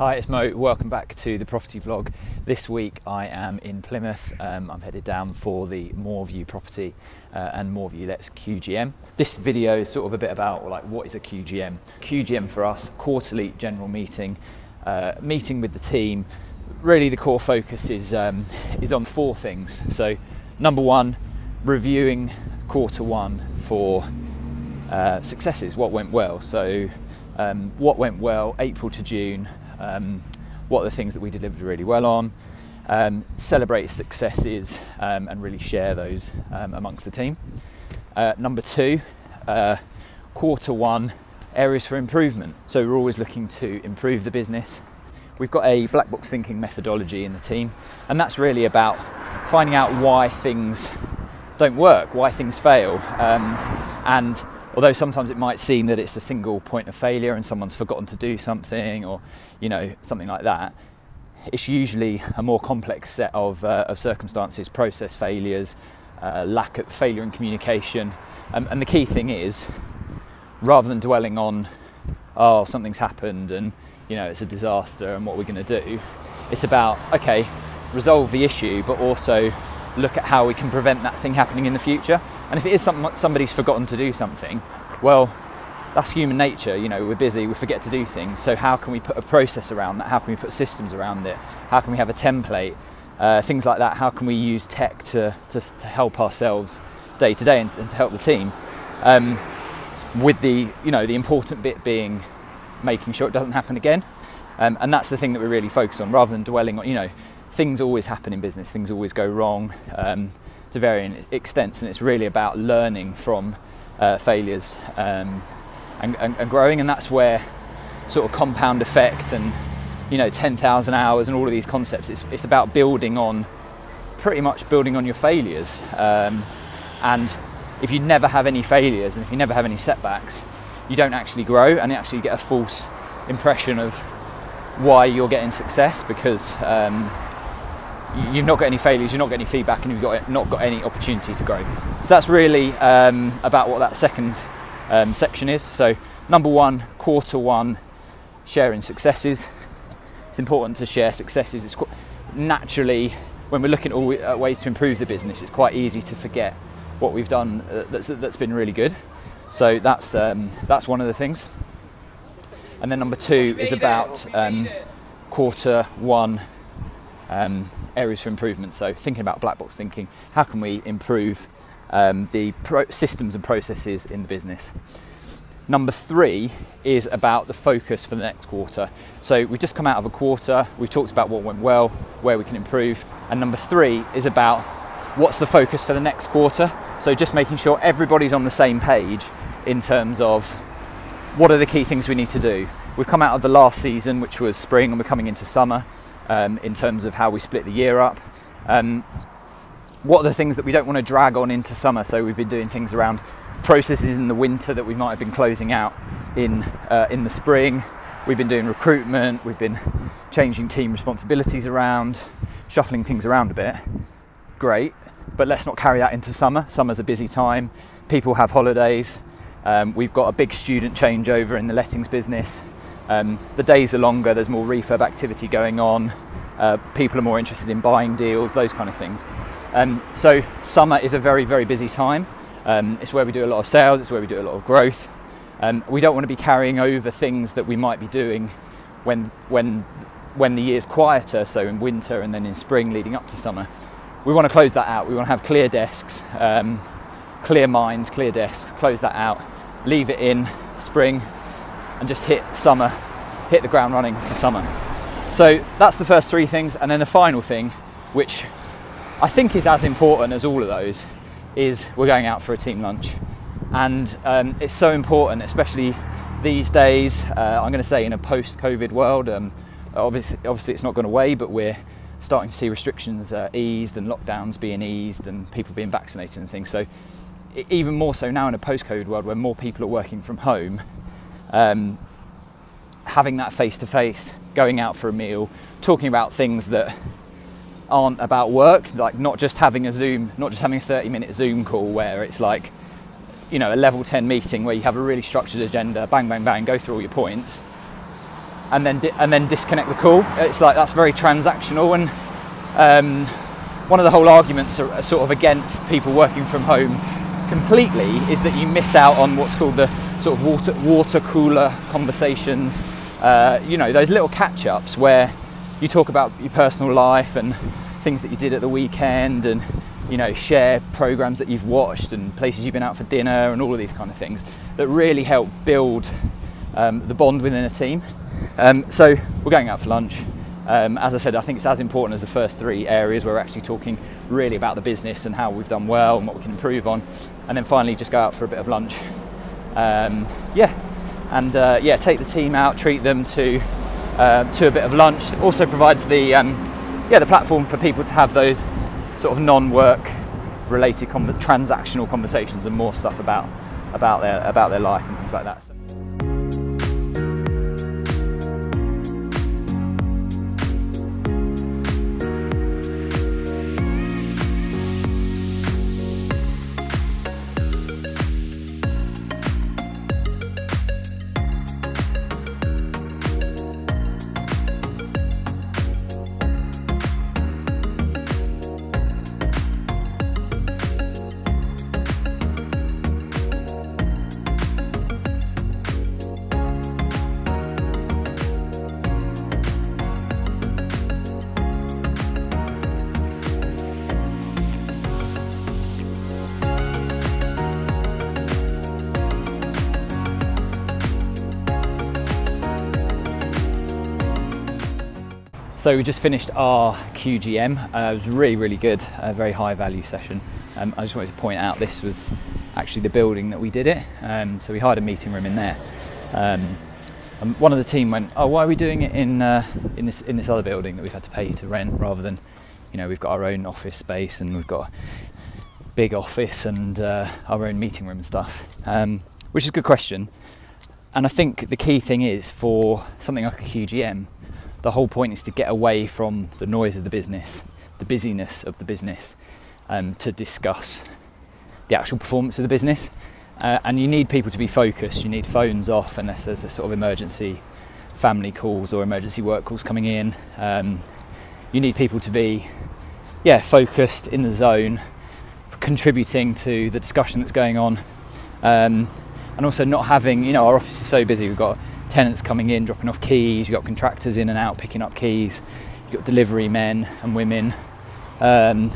Hi, it's Mo. Welcome back to the property vlog. This week I am in Plymouth. I'm headed down for the Moorview Property and Moorview Let's QGM. This video is sort of a bit about what is a QGM. QGM for us, quarterly general meeting, meeting with the team. Really the core focus is on four things. So number one, reviewing quarter one for successes, what went well. So what went well April to June, what are the things that we delivered really well on, celebrate successes and really share those amongst the team. Number two, quarter one, areas for improvement. So we're always looking to improve the business. We've got a black box thinking methodology in the team, and that's really about finding out why things don't work, why things fail. And although sometimes it might seem that it's a single point of failure and someone's forgotten to do something, or something like that, it's usually a more complex set of circumstances, process failures, lack of failure in communication. And the key thing is, rather than dwelling on, oh, something's happened and it's a disaster and what we're going to do, it's about, okay, resolve the issue, but also look at how we can prevent that thing happening in the future. And if it is somebody's forgotten to do something, well, that's human nature. We're busy, we forget to do things. So how can we put a process around that? How can we put systems around it? How can we have a template? Things like that. How can we use tech to help ourselves day to day and to help the team? With the the important bit being making sure it doesn't happen again. And that's the thing that we really focus on, rather than dwelling on, things always happen in business, things always go wrong to varying extents, and it's really about learning from failures and growing. And that's where sort of compound effect and 10,000 hours and all of these concepts, it's about pretty much building on your failures. And if you never have any failures and if you never have any setbacks, you don't actually grow, and actually get a false impression of why you're getting success, because you've not got any failures, you've not got any feedback, and you've not got any opportunity to grow. So that's really about what that second section is. So number one, quarter one, sharing successes. It's important to share successes. It's naturally, when we're looking at ways to improve the business, it's quite easy to forget what we've done that's been really good. So that's one of the things. And then number two is about quarter one, areas for improvement. So thinking about black box thinking, how can we improve the systems and processes in the business? Number three is about the focus for the next quarter. So we've just come out of a quarter, we've talked about what went well, where we can improve, and number three is about what's the focus for the next quarter. So just making sure everybody's on the same page in terms of what are the key things we need to do. We've come out of the last season, which was spring, and we're coming into summer. In terms of how we split the year up. What are the things that we don't want to drag on into summer? So we've been doing things around processes in the winter that we might have been closing out in the spring. We've been doing recruitment, we've been changing team responsibilities around, shuffling things around a bit. Great, but let's not carry that into summer. Summer's a busy time, people have holidays, we've got a big student changeover in the lettings business. The days are longer, there's more refurb activity going on, people are more interested in buying deals, those kind of things. So summer is a very, very busy time. It's where we do a lot of sales, it's where we do a lot of growth. We don't want to be carrying over things that we might be doing when the year's quieter, so in winter and then in spring leading up to summer. We want to close that out. We want to have clear desks, clear minds, clear desks, close that out, leave it in spring, and just hit the ground running for summer. So that's the first three things. And then the final thing, which I think is as important as all of those, is we're going out for a team lunch. And it's so important, especially these days, I'm going to say in a post-COVID world. Obviously it's not gone away, but we're starting to see restrictions eased and lockdowns being eased and people being vaccinated and things. So even more so now in a post-COVID world where more people are working from home, having that face-to-face, going out for a meal, talking about things that aren't about work, like not just having a 30-minute Zoom call where it's like, a level 10 meeting where you have a really structured agenda, bang, bang, bang, go through all your points. and then disconnect the call. It's like that's very transactional, and one of the whole arguments are sort of against people working from home completely is that you miss out on what's called the sort of water cooler conversations. You know, those little catch-ups where you talk about your personal life and things that you did at the weekend, and you know, share programs that you've watched and places you've been out for dinner and all of these kind of things that really help build the bond within a team. So we're going out for lunch. As I said, I think it's as important as the first three areas where we're actually talking really about the business and how we've done well and what we can improve on, and then finally just go out for a bit of lunch. Yeah, take the team out, treat them to a bit of lunch. It also provides the platform for people to have those sort of non-work related transactional conversations and more stuff about their life and things like that. So we just finished our QGM. It was really, really good, a very high value session. I just wanted to point out this was actually the building that we did it. So we hired a meeting room in there. And one of the team went, "Oh, why are we doing it in this other building that we've had to pay to rent, rather than, you know, we've got our own office space and we've got a big office and our own meeting room and stuff," which is a good question. And I think the key thing is, for something like a QGM, the whole point is to get away from the noise of the business, the busyness of the business, to discuss the actual performance of the business. And you need people to be focused. You need phones off unless there's a sort of emergency family calls or emergency work calls coming in. You need people to be, focused, in the zone, contributing to the discussion that's going on. And also not having, you know, our office is so busy. We've got tenants coming in, dropping off keys, you've got contractors in and out picking up keys, you've got delivery men and women, and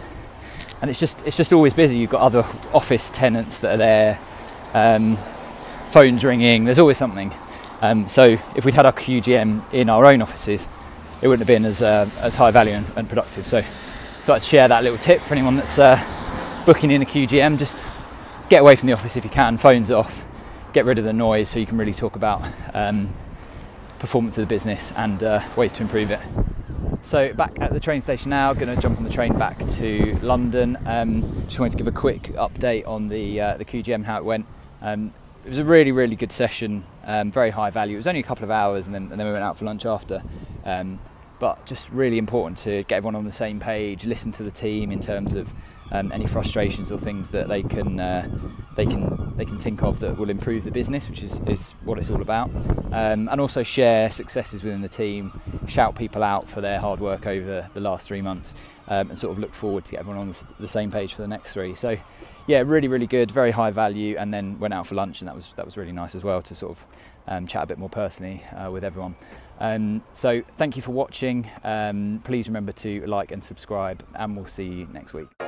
it's just always busy. You've got other office tenants that are there, phones ringing, there's always something. So if we'd had our QGM in our own offices, it wouldn't have been as high value and productive. So I thought I'd share that little tip for anyone that's booking in a QGM. Just get away from the office if you can, phones off, get rid of the noise so you can really talk about performance of the business and ways to improve it. So back at the train station now, going to jump on the train back to London. Just wanted to give a quick update on the QGM, how it went. It was a really, really good session, very high value. It was only a couple of hours and then we went out for lunch after. But just really important to get everyone on the same page, listen to the team in terms of any frustrations or things that they can think of that will improve the business, which is what it's all about. And also share successes within the team, shout people out for their hard work over the last 3 months, and sort of look forward to get everyone on the same page for the next 3. So yeah, really, really good, very high value, and then went out for lunch, and that was really nice as well to sort of chat a bit more personally with everyone. So thank you for watching. Please remember to like and subscribe, and we'll see you next week.